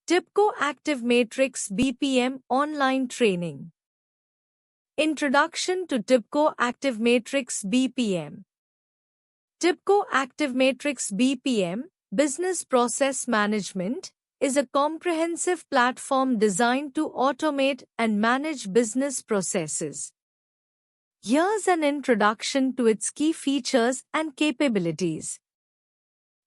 TIBCO Active Matrix BPM Online Training. Introduction to TIBCO Active Matrix BPM. TIBCO Active Matrix BPM, Business Process Management, is a comprehensive platform designed to automate and manage business processes. Here's an introduction to its key features and capabilities.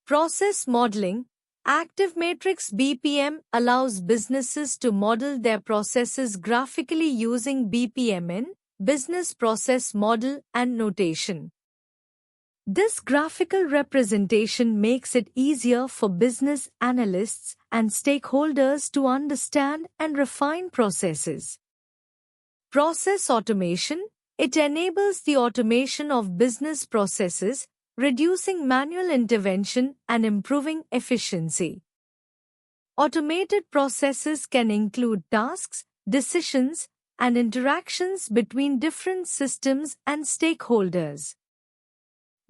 Process Modeling. Active Matrix BPM allows businesses to model their processes graphically using BPMN, Business Process Model and Notation. This graphical representation makes it easier for business analysts and stakeholders to understand and refine processes. Process Automation. It enables the automation of business processes, reducing manual intervention and improving efficiency. Automated processes can include tasks, decisions, and interactions between different systems and stakeholders.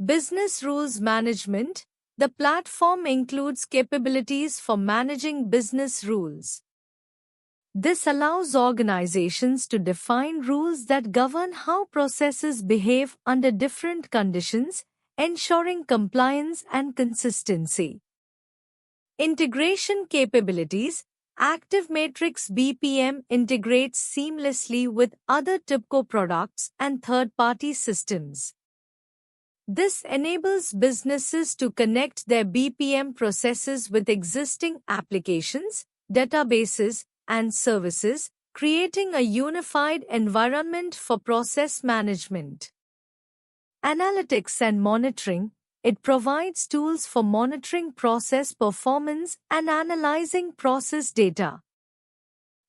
Business Rules Management. The platform includes capabilities for managing business rules. This allows organizations to define rules that govern how processes behave under different conditions, ensuring compliance and consistency. Integration capabilities. Active Matrix BPM integrates seamlessly with other TIBCO products and third-party systems. This enables businesses to connect their BPM processes with existing applications, databases, and services, creating a unified environment for process management. Analytics and Monitoring. It provides tools for monitoring process performance and analyzing process data.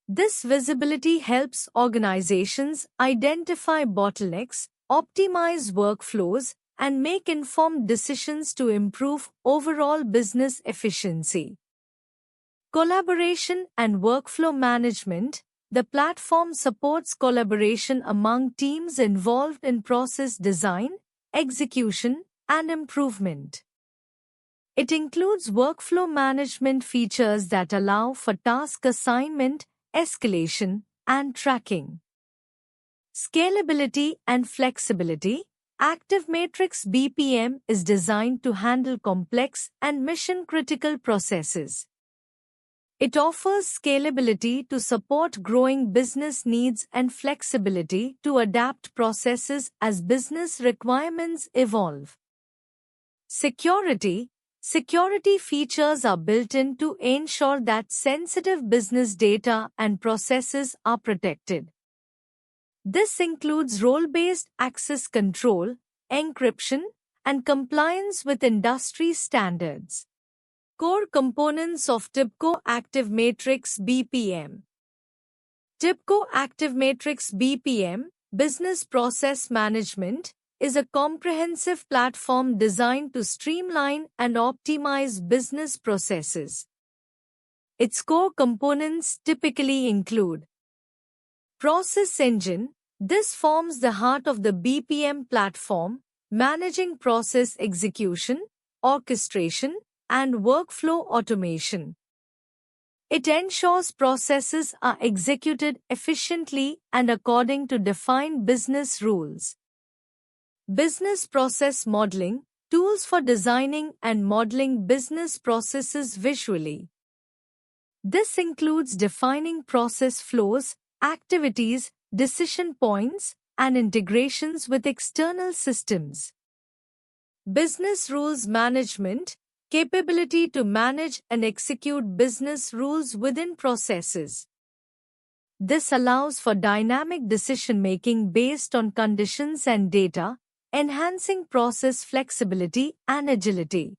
This visibility helps organizations identify bottlenecks, optimize workflows, and make informed decisions to improve overall business efficiency. Collaboration and Workflow Management. The platform supports collaboration among teams involved in process design, execution, and improvement. It includes workflow management features that allow for task assignment, escalation, and tracking. Scalability and Flexibility. Active Matrix BPM is designed to handle complex and mission-critical processes. It offers scalability to support growing business needs and flexibility to adapt processes as business requirements evolve. Security. Security features are built in to ensure that sensitive business data and processes are protected. This includes role-based access control, encryption, and compliance with industry standards. Core components of TIBCO Active Matrix BPM. TIBCO Active Matrix BPM, Business Process Management, is a comprehensive platform designed to streamline and optimize business processes. Its core components typically include Process Engine. This forms the heart of the BPM platform, managing process execution, orchestration, and workflow automation. It ensures processes are executed efficiently and according to defined business rules. Business Process Modeling. Tools for designing and modeling business processes visually. This includes defining process flows, activities, decision points, and integrations with external systems. Business Rules Management. Capability to manage and execute business rules within processes. This allows for dynamic decision-making based on conditions and data, enhancing process flexibility and agility.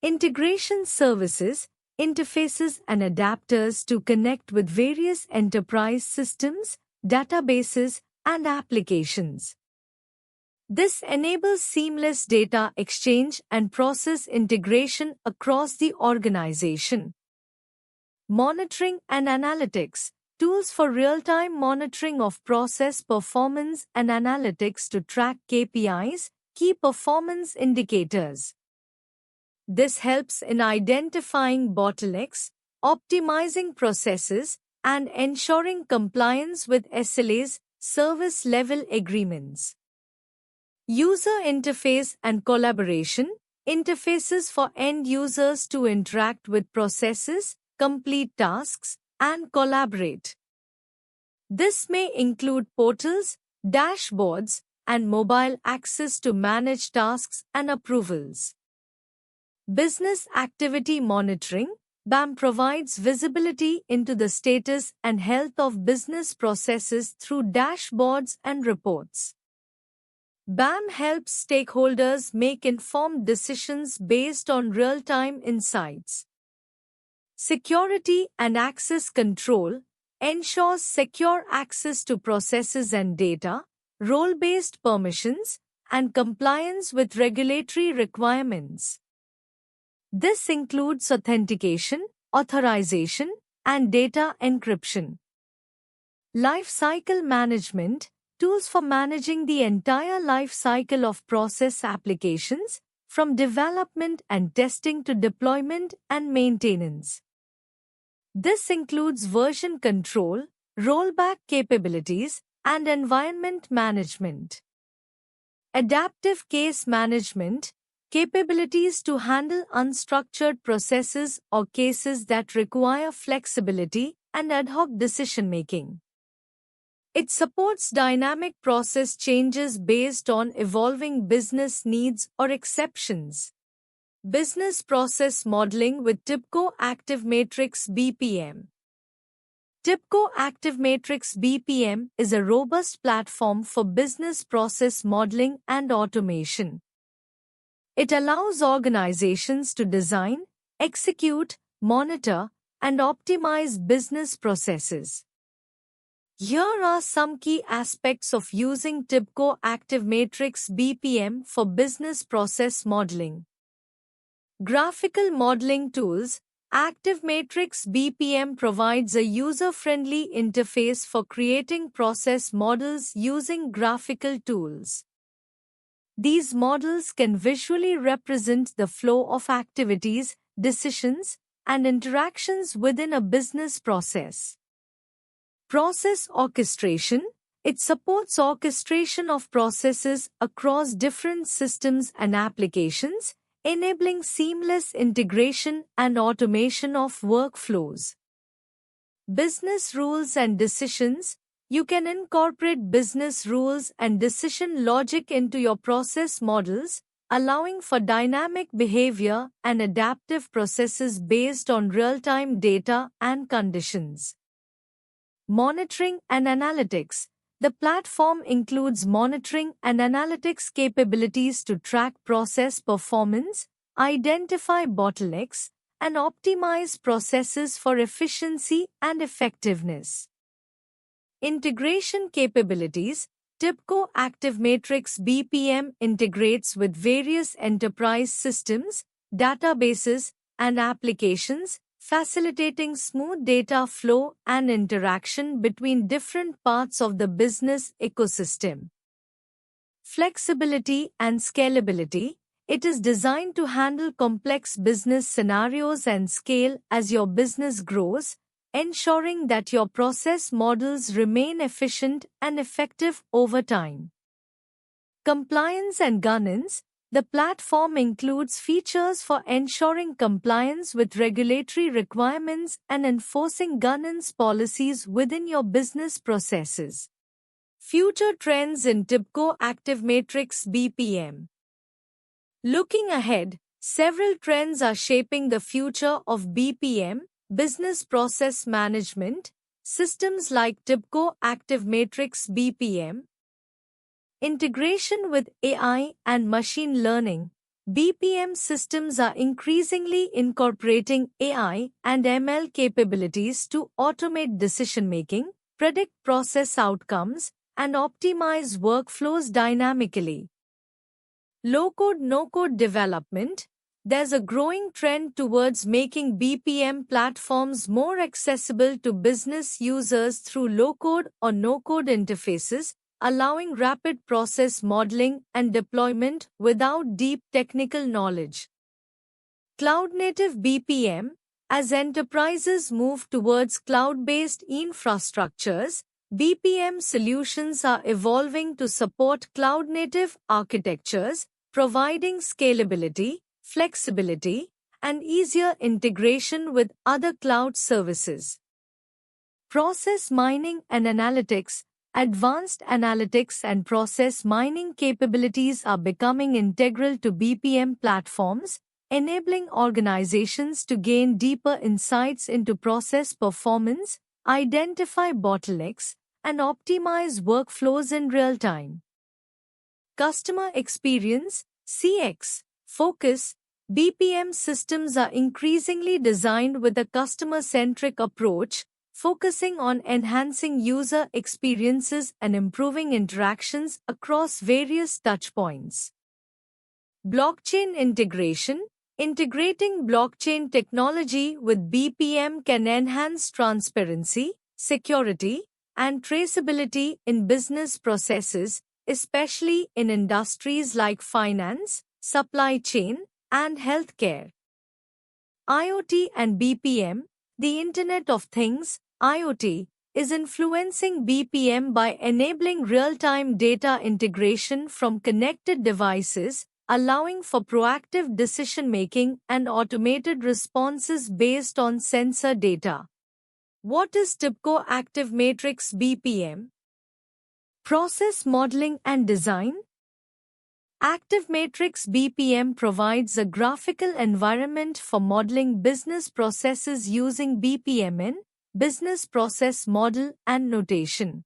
Integration Services. Interfaces and adapters to connect with various enterprise systems, databases, and applications. This enables seamless data exchange and process integration across the organization. Monitoring and Analytics. Tools for real-time monitoring of process performance and analytics to track KPIs, key performance indicators. This helps in identifying bottlenecks, optimizing processes, and ensuring compliance with SLAs, service level agreements. User interface and collaboration, interfaces for end users to interact with processes, complete tasks, and collaborate. This may include portals, dashboards, and mobile access to manage tasks and approvals. Business Activity Monitoring (BAM) provides visibility into the status and health of business processes through dashboards and reports. BAM helps stakeholders make informed decisions based on real-time insights. Security and Access Control ensures secure access to processes and data, role-based permissions, and compliance with regulatory requirements. This includes authentication, authorization, and data encryption. Lifecycle Management tools for managing the entire life cycle of process applications, from development and testing to deployment and maintenance. This includes version control, rollback capabilities, and environment management. Adaptive Case Management capabilities to handle unstructured processes or cases that require flexibility and ad hoc decision-making. It supports dynamic process changes based on evolving business needs or exceptions. Business Process Modeling with TIBCO ActiveMatrix BPM. TIBCO ActiveMatrix BPM is a robust platform for business process modeling and automation. It allows organizations to design, execute, monitor, and optimize business processes. Here are some key aspects of using TIBCO ActiveMatrix BPM for business process modeling. Graphical modeling tools. ActiveMatrix BPM provides a user-friendly interface for creating process models using graphical tools. These models can visually represent the flow of activities, decisions, and interactions within a business process. Process Orchestration. It supports orchestration of processes across different systems and applications, enabling seamless integration and automation of workflows. Business Rules and Decisions. You can incorporate business rules and decision logic into your process models, allowing for dynamic behavior and adaptive processes based on real-time data and conditions. Monitoring and Analytics. The platform includes monitoring and analytics capabilities to track process performance, identify bottlenecks, and optimize processes for efficiency and effectiveness. Integration capabilities. TIBCO ActiveMatrix BPM integrates with various enterprise systems, databases, and applications, facilitating smooth data flow and interaction between different parts of the business ecosystem. Flexibility and Scalability. It is designed to handle complex business scenarios and scale as your business grows, ensuring that your process models remain efficient and effective over time. Compliance and Governance. The platform includes features for ensuring compliance with regulatory requirements and enforcing governance policies within your business processes. Future trends in TIBCO ActiveMatrix BPM. Looking ahead, several trends are shaping the future of BPM, business process management, systems like TIBCO ActiveMatrix BPM. Integration with AI and machine learning. BPM systems are increasingly incorporating AI and ML capabilities to automate decision-making, predict process outcomes, and optimize workflows dynamically. Low-code, no-code development. There's a growing trend towards making BPM platforms more accessible to business users through low-code or no-code interfaces, allowing rapid process modeling and deployment without deep technical knowledge. Cloud-native BPM. As enterprises move towards cloud-based infrastructures, BPM solutions are evolving to support cloud-native architectures, providing scalability, flexibility, and easier integration with other cloud services. Process mining and analytics. Advanced analytics and process mining capabilities are becoming integral to BPM platforms, enabling organizations to gain deeper insights into process performance, identify bottlenecks, and optimize workflows in real time. Customer experience, CX, focus. BPM systems are increasingly designed with a customer-centric approach, focusing on enhancing user experiences and improving interactions across various touchpoints. Blockchain integration. Integrating blockchain technology with BPM can enhance transparency, security, and traceability in business processes, especially in industries like finance, supply chain, and healthcare. IoT and BPM. The Internet of Things, IoT, is influencing BPM by enabling real-time data integration from connected devices, allowing for proactive decision-making and automated responses based on sensor data. What is TIBCO Active Matrix BPM? Process modeling and design. Active Matrix BPM provides a graphical environment for modeling business processes using BPM in business process model and notation.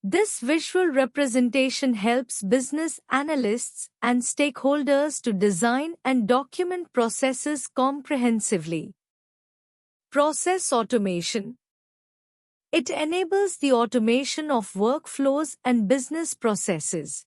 This visual representation helps business analysts and stakeholders to design and document processes comprehensively. Process automation. It enables the automation of workflows and business processes.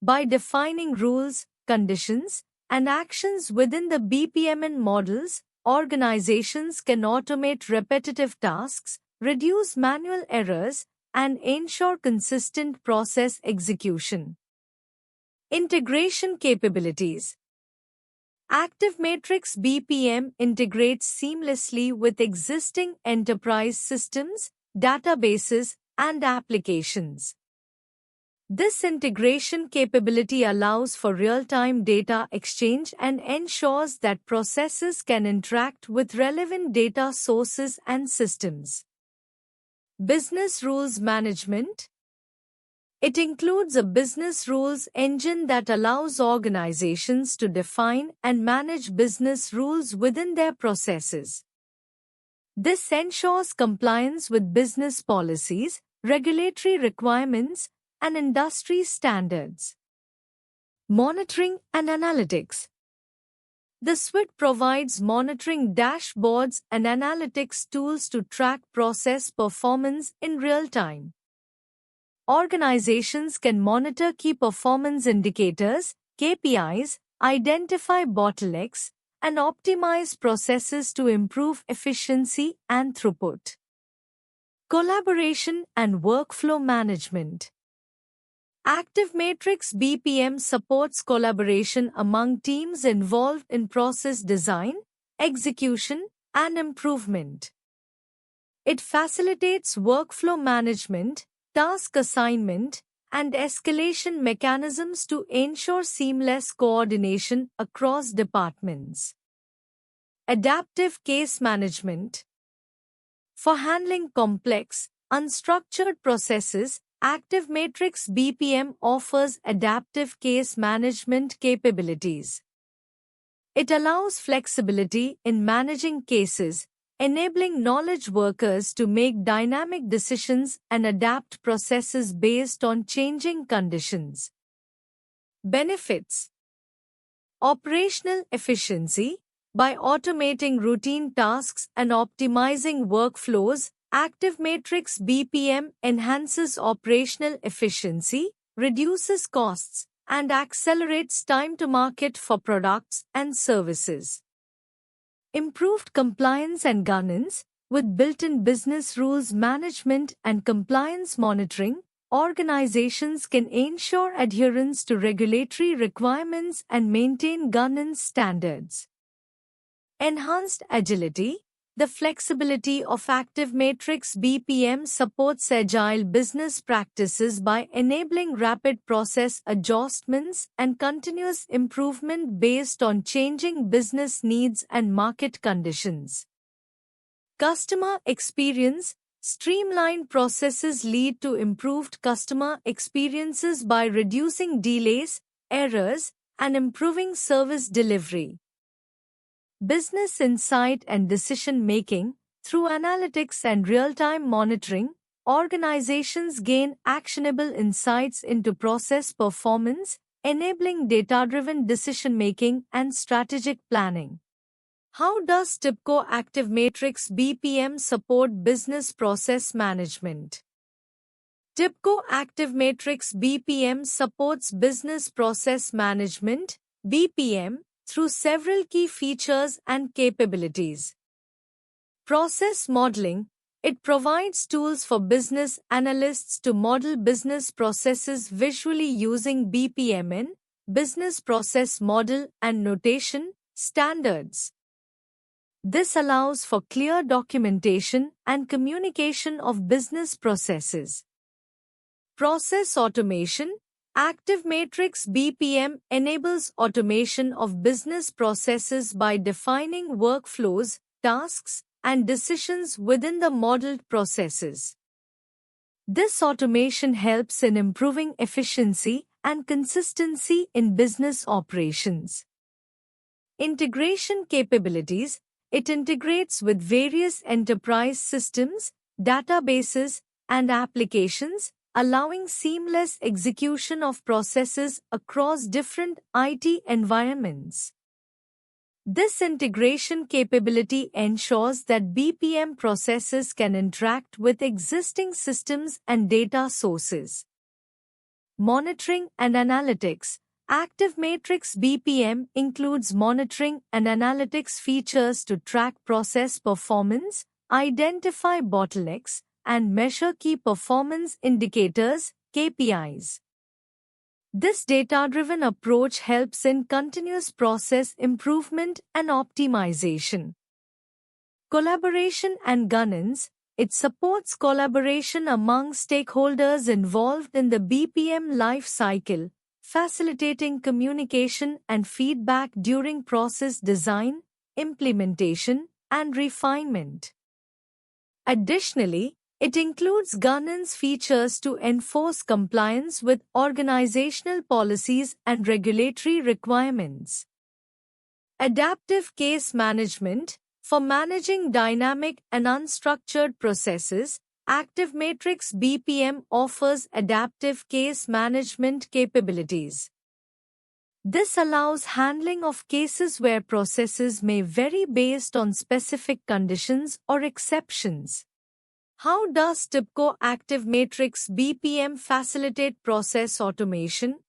By defining rules, conditions, and actions within the BPMN models, organizations can automate repetitive tasks, reduce manual errors, and ensure consistent process execution. Integration capabilities. Active Matrix BPM integrates seamlessly with existing enterprise systems, databases, and applications. This integration capability allows for real-time data exchange and ensures that processes can interact with relevant data sources and systems. Business Rules Management. It includes a business rules engine that allows organizations to define and manage business rules within their processes. This ensures compliance with business policies, regulatory requirements, and industry standards. Monitoring and analytics. The suite provides monitoring dashboards and analytics tools to track process performance in real time. Organizations can monitor key performance indicators, KPIs, identify bottlenecks, and optimize processes to improve efficiency and throughput. Collaboration and workflow management. Active Matrix BPM supports collaboration among teams involved in process design, execution, and improvement. It facilitates workflow management, task assignment, and escalation mechanisms to ensure seamless coordination across departments. Adaptive case management. For handling complex, unstructured processes, Active Matrix BPM offers adaptive case management capabilities. It allows flexibility in managing cases, enabling knowledge workers to make dynamic decisions and adapt processes based on changing conditions. Benefits. Operational efficiency. By automating routine tasks and optimizing workflows, Active Matrix BPM enhances operational efficiency, reduces costs, and accelerates time to market for products and services. Improved compliance and governance. With built-in business rules management and compliance monitoring, organizations can ensure adherence to regulatory requirements and maintain governance standards. Enhanced agility. The flexibility of ActiveMatrix BPM supports agile business practices by enabling rapid process adjustments and continuous improvement based on changing business needs and market conditions. Customer experience. Streamlined processes lead to improved customer experiences by reducing delays, errors, and improving service delivery. Business insight and decision-making. Through analytics and real-time monitoring, organizations gain actionable insights into process performance, enabling data-driven decision-making and strategic planning. How does TIBCO ActiveMatrix BPM support business process management? TIBCO ActiveMatrix BPM supports business process management (BPM) through several key features and capabilities. Process modeling. It provides tools for business analysts to model business processes visually using BPMN, Business Process Model and Notation, standards. This allows for clear documentation and communication of business processes. Process automation. ActiveMatrix BPM enables automation of business processes by defining workflows, tasks, and decisions within the modeled processes. This automation helps in improving efficiency and consistency in business operations. Integration capabilities. It integrates with various enterprise systems, databases, and applications, allowing seamless execution of processes across different IT environments. This integration capability ensures that BPM processes can interact with existing systems and data sources. Monitoring and analytics. ActiveMatrix BPM includes monitoring and analytics features to track process performance, identify bottlenecks, and measure key performance indicators, KPIs. This data-driven approach helps in continuous process improvement and optimization. Collaboration and governance. It supports collaboration among stakeholders involved in the BPM life cycle, facilitating communication and feedback during process design, implementation, and refinement. Additionally, it includes governance features to enforce compliance with organizational policies and regulatory requirements. Adaptive case management. For managing dynamic and unstructured processes, ActiveMatrix BPM offers adaptive case management capabilities. This allows handling of cases where processes may vary based on specific conditions or exceptions. How does TIBCO ActiveMatrix BPM facilitate process automation?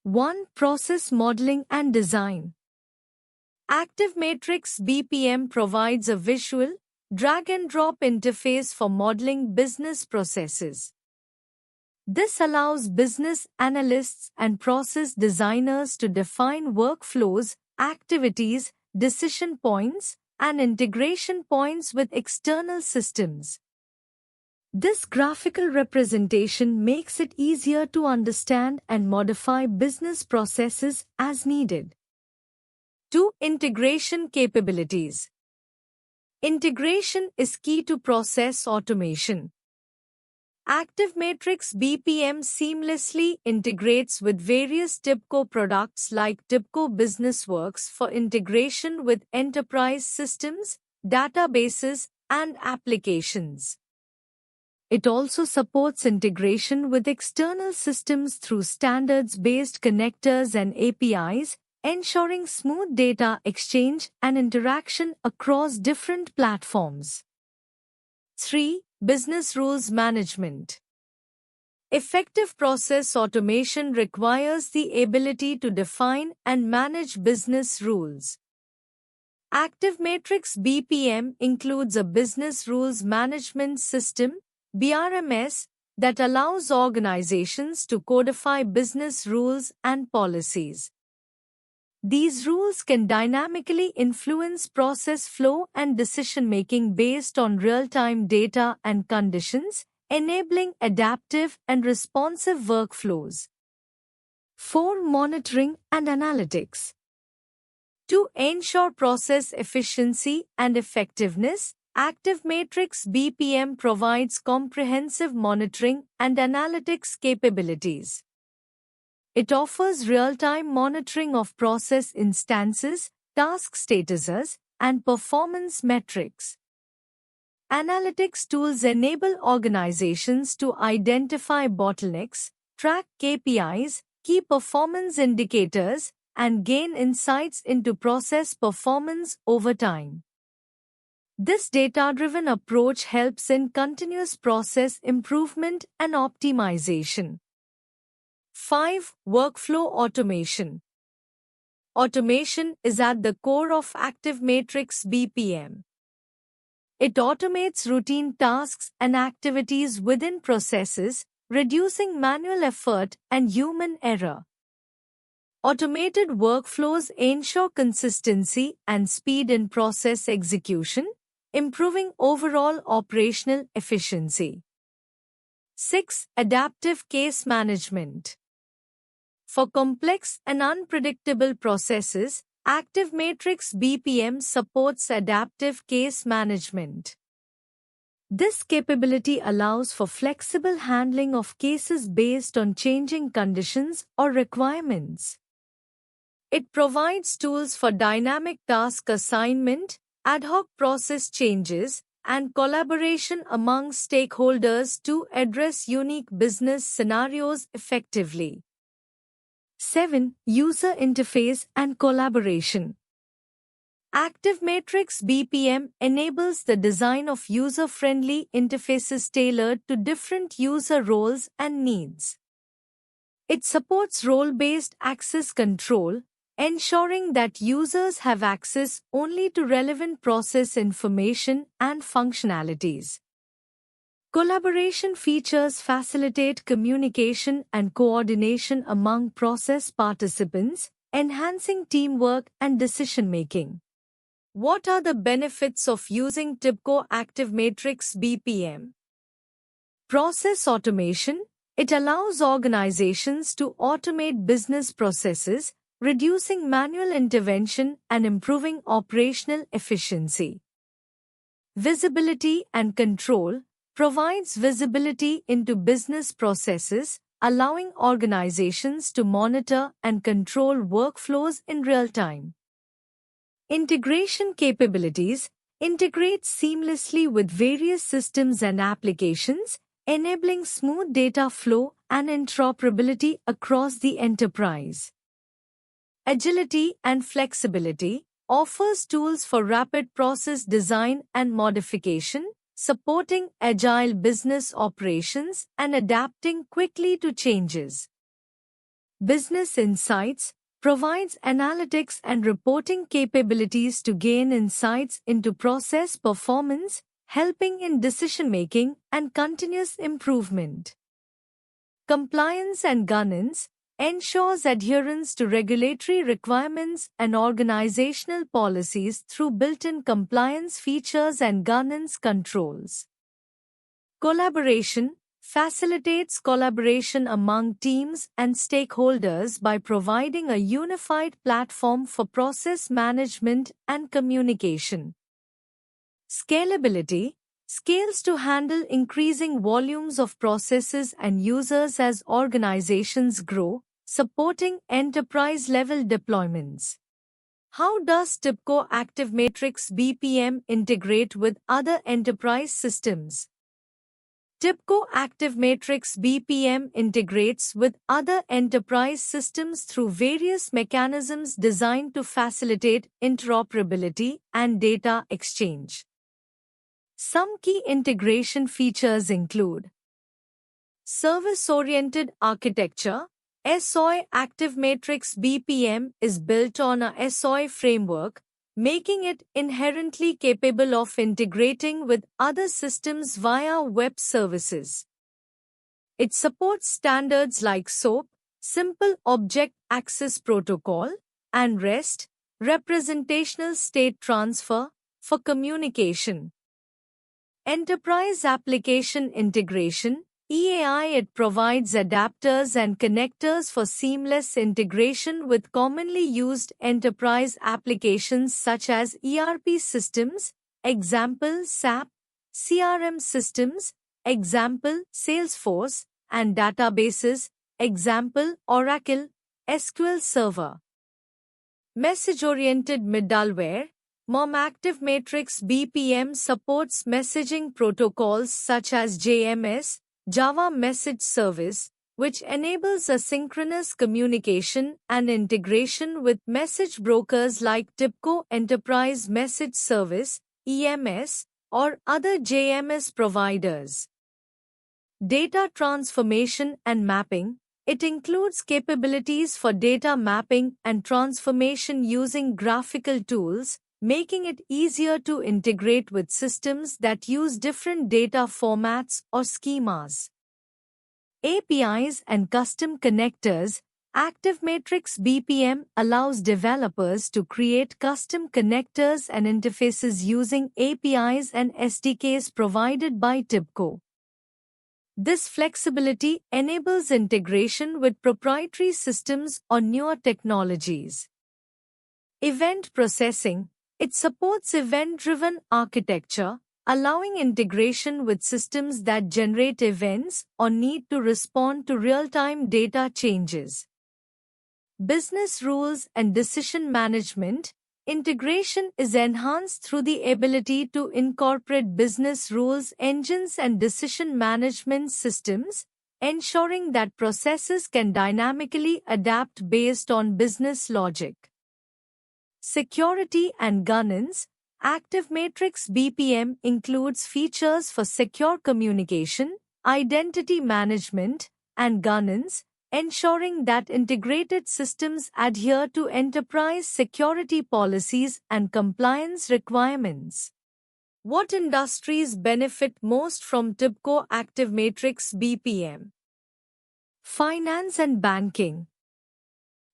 1. Process modeling and design. ActiveMatrix BPM provides a visual, drag-and-drop interface for modeling business processes. This allows business analysts and process designers to define workflows, activities, decision points, and integration points with external systems. This graphical representation makes it easier to understand and modify business processes as needed. 2. Integration capabilities. Integration is key to process automation. ActiveMatrix BPM seamlessly integrates with various TIBCO products like TIBCO BusinessWorks for integration with enterprise systems, databases, and applications. It also supports integration with external systems through standards-based connectors and APIs, ensuring smooth data exchange and interaction across different platforms. 3. Business rules management. Effective process automation requires the ability to define and manage business rules. ActiveMatrix BPM includes a business rules management system, BRMS, that allows organizations to codify business rules and policies. These rules can dynamically influence process flow and decision-making based on real-time data and conditions, enabling adaptive and responsive workflows. 4. Monitoring and analytics. To ensure process efficiency and effectiveness, ActiveMatrix BPM provides comprehensive monitoring and analytics capabilities. It offers real-time monitoring of process instances, task statuses, and performance metrics. Analytics tools enable organizations to identify bottlenecks, track KPIs, key performance indicators, and gain insights into process performance over time. This data-driven approach helps in continuous process improvement and optimization. 5. Workflow automation. Automation is at the core of ActiveMatrix BPM. It automates routine tasks and activities within processes, reducing manual effort and human error. Automated workflows ensure consistency and speed in process execution, improving overall operational efficiency. 6. Adaptive case management. For complex and unpredictable processes, ActiveMatrix BPM supports adaptive case management. This capability allows for flexible handling of cases based on changing conditions or requirements. It provides tools for dynamic task assignment, ad hoc process changes, and collaboration among stakeholders to address unique business scenarios effectively. 7. User interface and collaboration. ActiveMatrix BPM enables the design of user-friendly interfaces tailored to different user roles and needs. It supports role-based access control, ensuring that users have access only to relevant process information and functionalities. Collaboration features facilitate communication and coordination among process participants, enhancing teamwork and decision-making. What are the benefits of using TIBCO ActiveMatrix BPM? Process automation. It allows organizations to automate business processes, reducing manual intervention and improving operational efficiency. Visibility and control. Provides visibility into business processes, allowing organizations to monitor and control workflows in real time. Integration capabilities. Integrates seamlessly with various systems and applications, enabling smooth data flow and interoperability across the enterprise. Agility and flexibility. Offers tools for rapid process design and modification, supporting agile business operations and adapting quickly to changes. Business Insights provides analytics and reporting capabilities to gain insights into process performance, helping in decision-making and continuous improvement. Compliance and governance ensures adherence to regulatory requirements and organizational policies through built-in compliance features and governance controls. Collaboration facilitates collaboration among teams and stakeholders by providing a unified platform for process management and communication. Scalability scales to handle increasing volumes of processes and users as organizations grow, supporting enterprise-level deployments. How does TIBCO ActiveMatrix BPM integrate with other enterprise systems? TIBCO ActiveMatrix BPM integrates with other enterprise systems through various mechanisms designed to facilitate interoperability and data exchange. Some key integration features include service-oriented architecture. SOI ActiveMatrix BPM is built on a SOI framework, making it inherently capable of integrating with other systems via web services. It supports standards like SOAP, Simple Object Access Protocol, and REST, representational state transfer, for communication. Enterprise Application Integration, EAI. It provides adapters and connectors for seamless integration with commonly used enterprise applications such as ERP systems, example SAP, CRM systems, example Salesforce, and databases, example Oracle, SQL Server. Message-oriented middleware, MOM. ActiveMatrix BPM supports messaging protocols such as JMS, Java Message Service, which enables asynchronous communication and integration with message brokers like TIBCO Enterprise Message Service, EMS, or other JMS providers. Data transformation and mapping. It includes capabilities for data mapping and transformation using graphical tools, making it easier to integrate with systems that use different data formats or schemas. APIs and custom connectors. ActiveMatrix BPM allows developers to create custom connectors and interfaces using APIs and SDKs provided by TIBCO. This flexibility enables integration with proprietary systems or newer technologies. Event processing. It supports event-driven architecture, allowing integration with systems that generate events or need to respond to real-time data changes. Business rules and decision management. Integration is enhanced through the ability to incorporate business rules engines and decision management systems, ensuring that processes can dynamically adapt based on business logic. Security and governance. ActiveMatrix BPM includes features for secure communication, identity management, and governance, ensuring that integrated systems adhere to enterprise security policies and compliance requirements. What industries benefit most from TIBCO ActiveMatrix BPM? Finance and banking.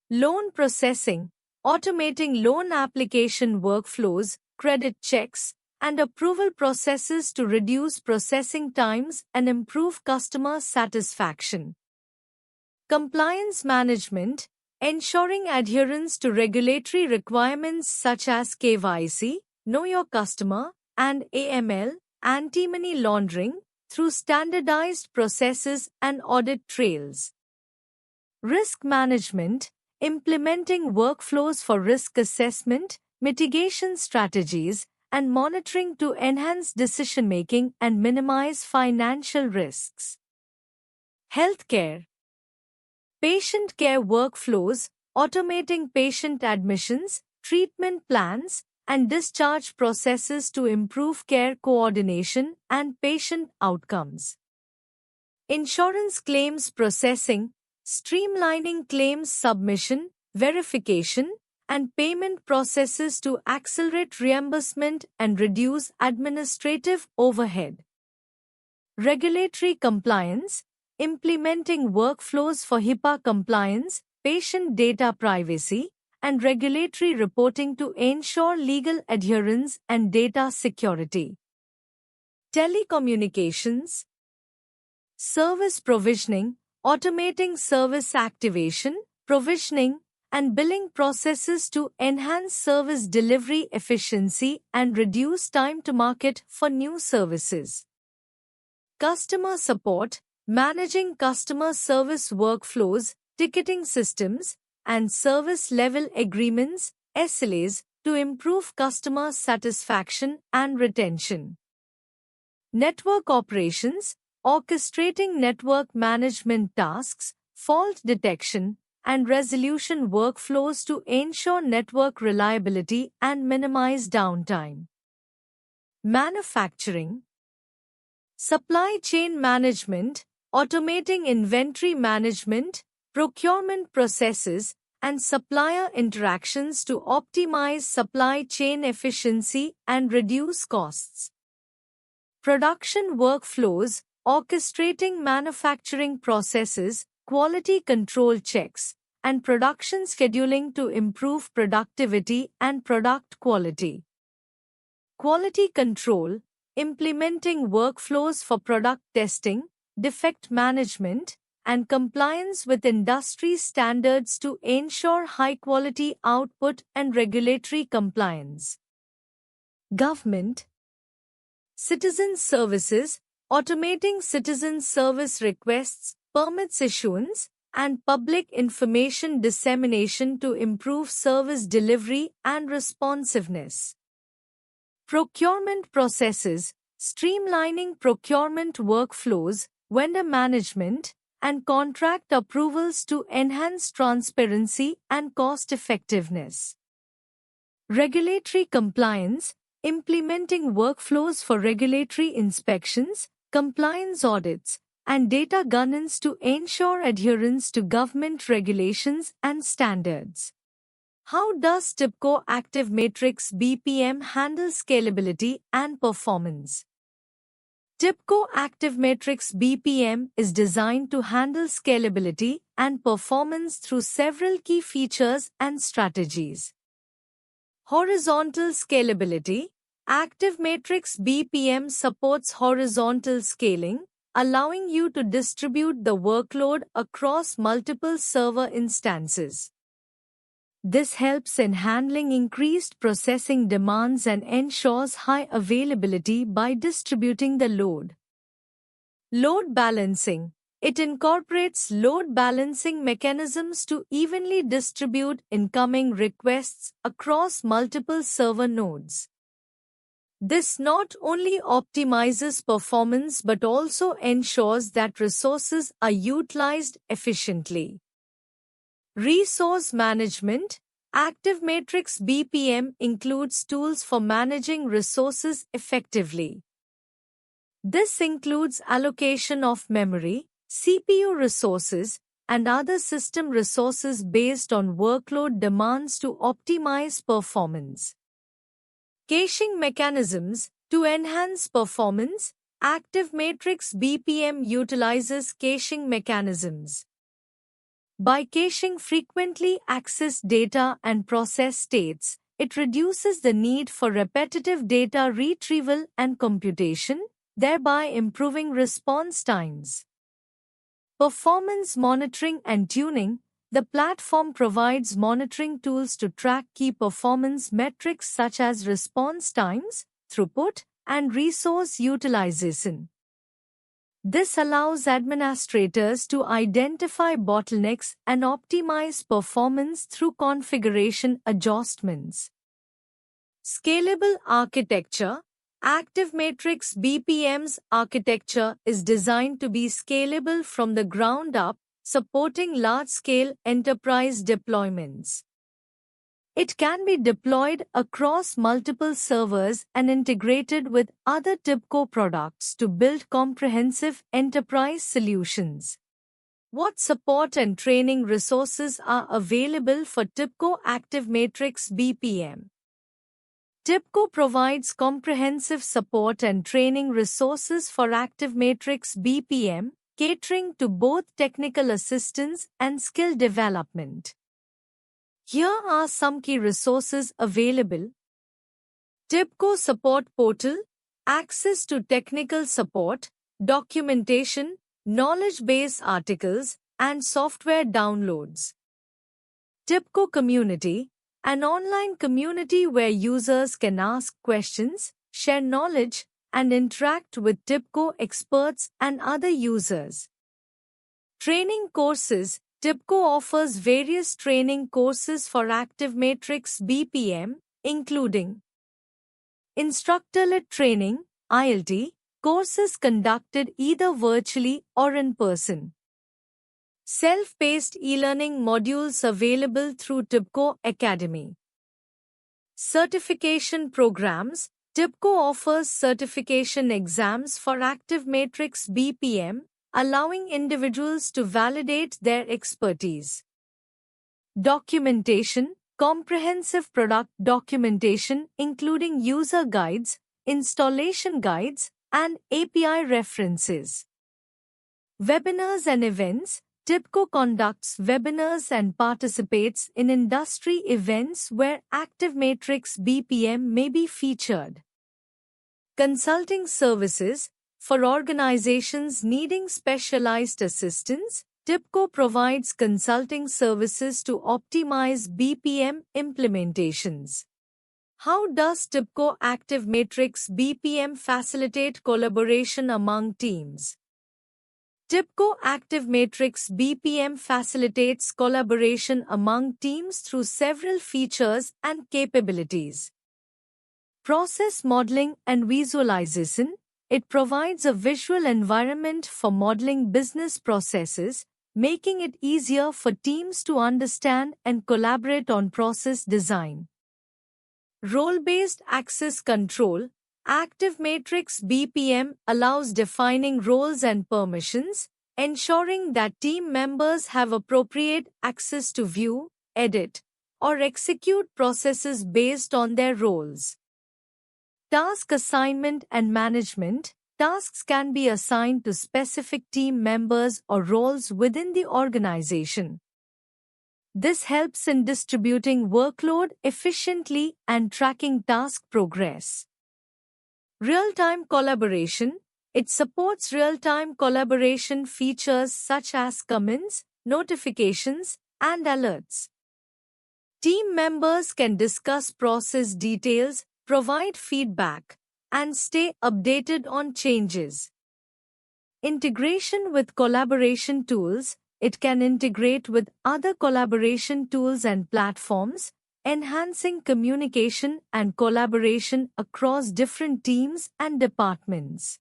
Loan processing, automating loan application workflows, credit checks, and approval processes to reduce processing times and improve customer satisfaction. Compliance management, ensuring adherence to regulatory requirements such as KYC, Know Your Customer, and AML, anti-money laundering, through standardized processes and audit trails. Risk management, implementing workflows for risk assessment, mitigation strategies, and monitoring to enhance decision-making and minimize financial risks. Healthcare. Patient care workflows, automating patient admissions, treatment plans, and discharge processes to improve care coordination and patient outcomes. Insurance claims processing, streamlining claims submission, verification, and payment processes to accelerate reimbursement and reduce administrative overhead. Regulatory compliance, implementing workflows for HIPAA compliance, patient data privacy, and regulatory reporting to ensure legal adherence and data security. Telecommunications. Service provisioning, automating service activation, provisioning, and billing processes to enhance service delivery efficiency and reduce time to market for new services. Customer support, managing customer service workflows, ticketing systems, and service-level agreements, SLAs, to improve customer satisfaction and retention. Network operations, orchestrating network management tasks, fault detection, and resolution workflows to ensure network reliability and minimize downtime. Manufacturing. Supply chain management, automating inventory management, procurement processes, and supplier interactions to optimize supply chain efficiency and reduce costs. Production workflows, orchestrating manufacturing processes, quality control checks, and production scheduling to improve productivity and product quality. Quality control, implementing workflows for product testing, defect management, and compliance with industry standards to ensure high-quality output and regulatory compliance. Government, citizen services, automating citizen service requests, permits issuance, and public information dissemination to improve service delivery and responsiveness. Procurement processes, streamlining procurement workflows, vendor management, and contract approvals to enhance transparency and cost-effectiveness. Regulatory compliance, implementing workflows for regulatory inspections, compliance audits, and data governance to ensure adherence to government regulations and standards. How does TIBCO Active Matrix BPM handle scalability and performance? TIBCO Active Matrix BPM is designed to handle scalability and performance through several key features and strategies. Horizontal scalability. Active Matrix BPM supports horizontal scaling, allowing you to distribute the workload across multiple server instances. This helps in handling increased processing demands and ensures high availability by distributing the load. Load balancing. It incorporates load balancing mechanisms to evenly distribute incoming requests across multiple server nodes. This not only optimizes performance but also ensures that resources are utilized efficiently. Resource management. Active Matrix BPM includes tools for managing resources effectively. This includes allocation of memory, CPU resources, and other system resources based on workload demands to optimize performance. Caching mechanisms. To enhance performance, Active Matrix BPM utilizes caching mechanisms. By caching frequently accessed data and process states, it reduces the need for repetitive data retrieval and computation, thereby improving response times. Performance monitoring and tuning. The platform provides monitoring tools to track key performance metrics such as response times, throughput, and resource utilization. This allows administrators to identify bottlenecks and optimize performance through configuration adjustments. Scalable architecture. Active Matrix BPM's architecture is designed to be scalable from the ground up, supporting large-scale enterprise deployments. It can be deployed across multiple servers and integrated with other TIBCO products to build comprehensive enterprise solutions. What support and training resources are available for TIBCO Active Matrix BPM? TIBCO provides comprehensive support and training resources for Active Matrix BPM, catering to both technical assistance and skill development. Here are some key resources available. TIBCO Support Portal, access to technical support, documentation, knowledge base articles, and software downloads. TIBCO Community, an online community where users can ask questions, share knowledge, and interact with TIBCO experts and other users. Training courses. TIBCO offers various training courses for Active Matrix BPM, including Instructor-led training, ILT, courses conducted either virtually or in person. Self-paced e-learning modules available through TIBCO Academy. Certification programs. TIBCO offers certification exams for Active Matrix BPM, allowing individuals to validate their expertise. Documentation. Comprehensive product documentation including user guides, installation guides, and API references. Webinars and events. TIBCO conducts webinars and participates in industry events where ActiveMatrix BPM may be featured. Consulting services. For organizations needing specialized assistance, TIBCO provides consulting services to optimize BPM implementations. How does TIBCO ActiveMatrix BPM facilitate collaboration among teams? TIBCO ActiveMatrix BPM facilitates collaboration among teams through several features and capabilities. Process modeling and visualization. It provides a visual environment for modeling business processes, making it easier for teams to understand and collaborate on process design. Role-based access control. ActiveMatrix BPM allows defining roles and permissions, ensuring that team members have appropriate access to view, edit, or execute processes based on their roles. Task assignment and management. Tasks can be assigned to specific team members or roles within the organization. This helps in distributing workload efficiently and tracking task progress. Real-time collaboration. It supports real-time collaboration features such as comments, notifications, and alerts. Team members can discuss process details, provide feedback, and stay updated on changes. Integration with collaboration tools. It can integrate with other collaboration tools and platforms, enhancing communication and collaboration across different teams and departments.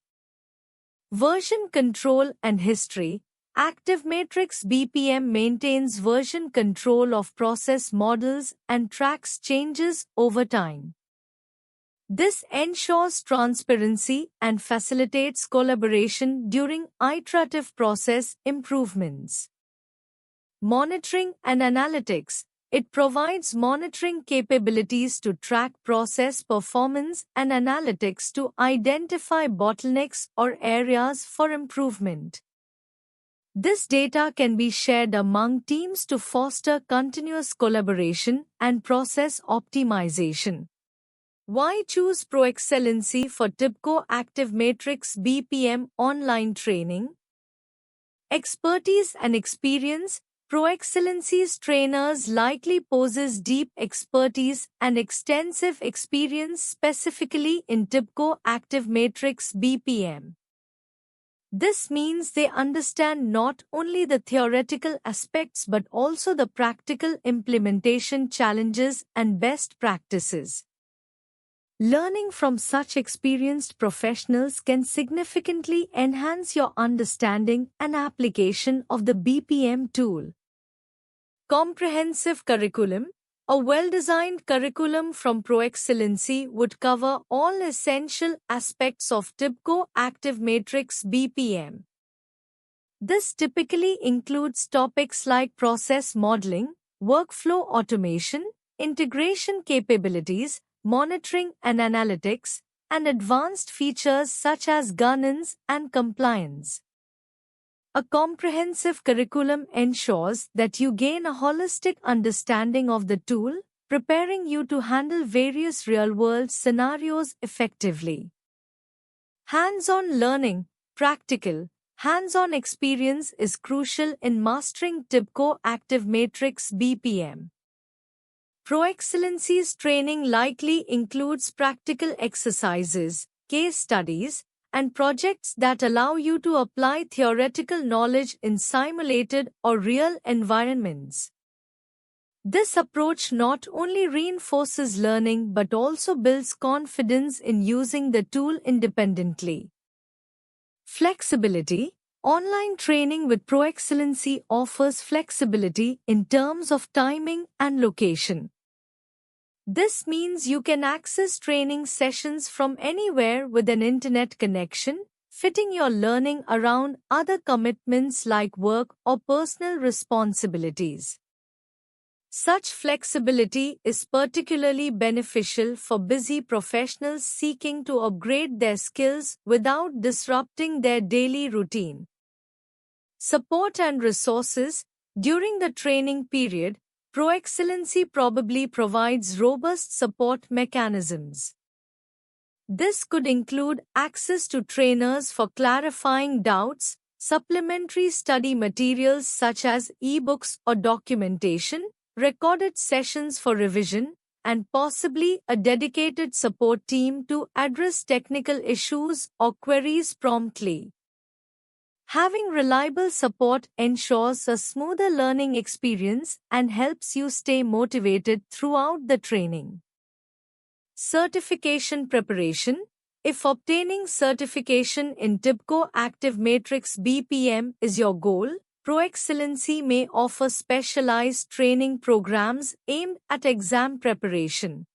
Version control and history. ActiveMatrix BPM maintains version control of process models and tracks changes over time. This ensures transparency and facilitates collaboration during iterative process improvements. Monitoring and analytics. It provides monitoring capabilities to track process performance and analytics to identify bottlenecks or areas for improvement. This data can be shared among teams to foster continuous collaboration and process optimization. Why choose ProExcellency for TIBCO ActiveMatrix BPM online training? Expertise and experience. ProExcellency's trainers likely possess deep expertise and extensive experience specifically in TIBCO ActiveMatrix BPM. This means they understand not only the theoretical aspects but also the practical implementation challenges and best practices. Learning from such experienced professionals can significantly enhance your understanding and application of the BPM tool. Comprehensive curriculum. A well-designed curriculum from ProExcellency would cover all essential aspects of TIBCO ActiveMatrix BPM. This typically includes topics like process modeling, workflow automation, integration capabilities, monitoring and analytics, and advanced features such as governance and compliance. A comprehensive curriculum ensures that you gain a holistic understanding of the tool, preparing you to handle various real-world scenarios effectively. Hands-on learning, practical, hands-on experience is crucial in mastering TIBCO ActiveMatrix BPM. ProExcellency's training likely includes practical exercises, case studies, and projects that allow you to apply theoretical knowledge in simulated or real environments. This approach not only reinforces learning but also builds confidence in using the tool independently. Flexibility. Online training with ProExcellency offers flexibility in terms of timing and location. This means you can access training sessions from anywhere with an internet connection, fitting your learning around other commitments like work or personal responsibilities. Such flexibility is particularly beneficial for busy professionals seeking to upgrade their skills without disrupting their daily routine. Support and resources. During the training period, ProExcellency probably provides robust support mechanisms. This could include access to trainers for clarifying doubts, supplementary study materials such as ebooks or documentation, recorded sessions for revision, and possibly a dedicated support team to address technical issues or queries promptly. Having reliable support ensures a smoother learning experience and helps you stay motivated throughout the training. Certification preparation. If obtaining certification in TIBCO Active Matrix BPM is your goal, ProExcellency may offer specialized training programs aimed at exam preparation.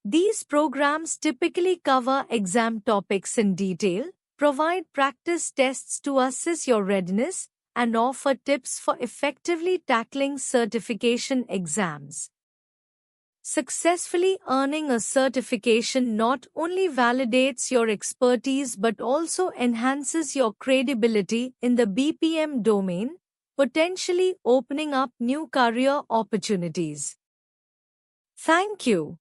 These programs typically cover exam topics in detail, provide practice tests to assess your readiness, and offer tips for effectively tackling certification exams. Successfully earning a certification not only validates your expertise but also enhances your credibility in the BPM domain, potentially opening up new career opportunities. Thank you.